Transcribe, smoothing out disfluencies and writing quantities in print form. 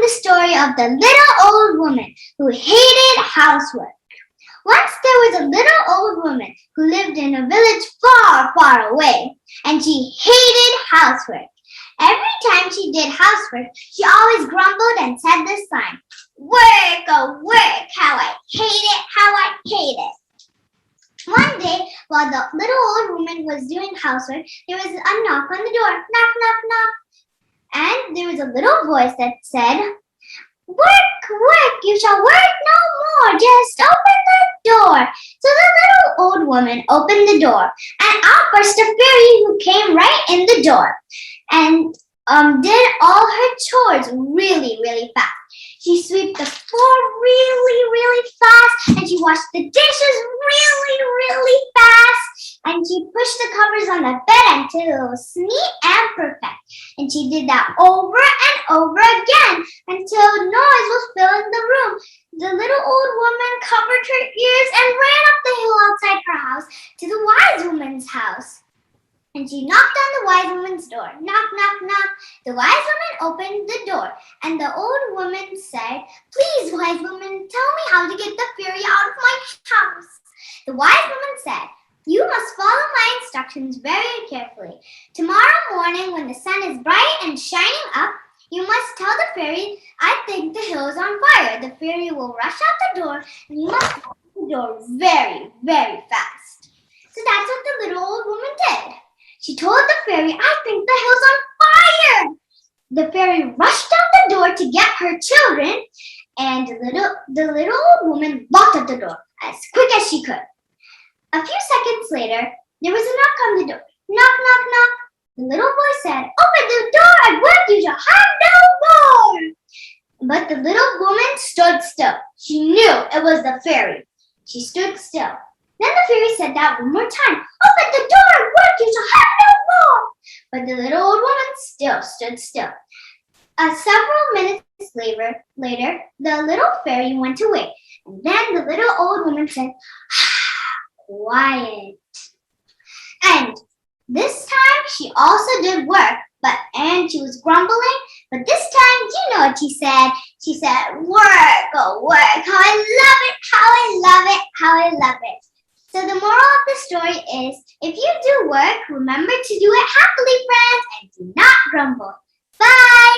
the story of the little old woman who hated housework. Once there was a little old woman who lived in a village far, far away, and she hated housework. Every time she did housework, she always grumbled and said this line, "Work, oh work, how I hate it, how I hate it." One day, while the little old woman was doing housework, there was a knock on the door. Knock, knock, knock. And there was a little voice that said, "Work, work, you shall work no more. Just open the door." So the little old woman opened the door, and out burst a fairy who came right in the door and did all her chores really, really fast. She swept the floor really, really fast, and she washed the dishes really, really fast, and she pushed the covers on the bed until it was neat and perfect. And she did that over and over again until noise was filling the room. The little old woman covered her ears and ran up the hill outside her house to the wise woman's house. And she knocked on the wise woman's door. Knock, knock, knock. The wise woman opened the door, and the old woman said, "Please, wise woman, tell me how to get the fairy out of my house." The wise woman said, "You must follow my instructions very carefully. Tomorrow morning, when the sun is bright and shining up, you must tell the fairy, 'I think the hill is on fire.' The fairy will rush out the door, and you must open the door very, very fast." So that's what the little old woman did. She told the fairy, "I think the hill's on fire." The fairy rushed out the door to get her children, and the little old woman locked up the door as quick as she could. A few seconds later, there was a knock on the door. Knock, knock, knock. The little boy said, "Open the door and work you shall have no more." But the little woman stood still. She knew it was the fairy. She stood still. Then the fairy said that one more time, "Open the door and work you shall have no more." But the little old woman still stood still. Several minutes later, the little fairy went away. And then the little old woman said, "Quiet." And this time she also did work, and she was grumbling. But this time, you know what she said? She said, "Work, oh work, how I love it, how I love it, how I love it." So the moral of the story is, if you do work, remember to do it happily, friends, and do not grumble. Bye!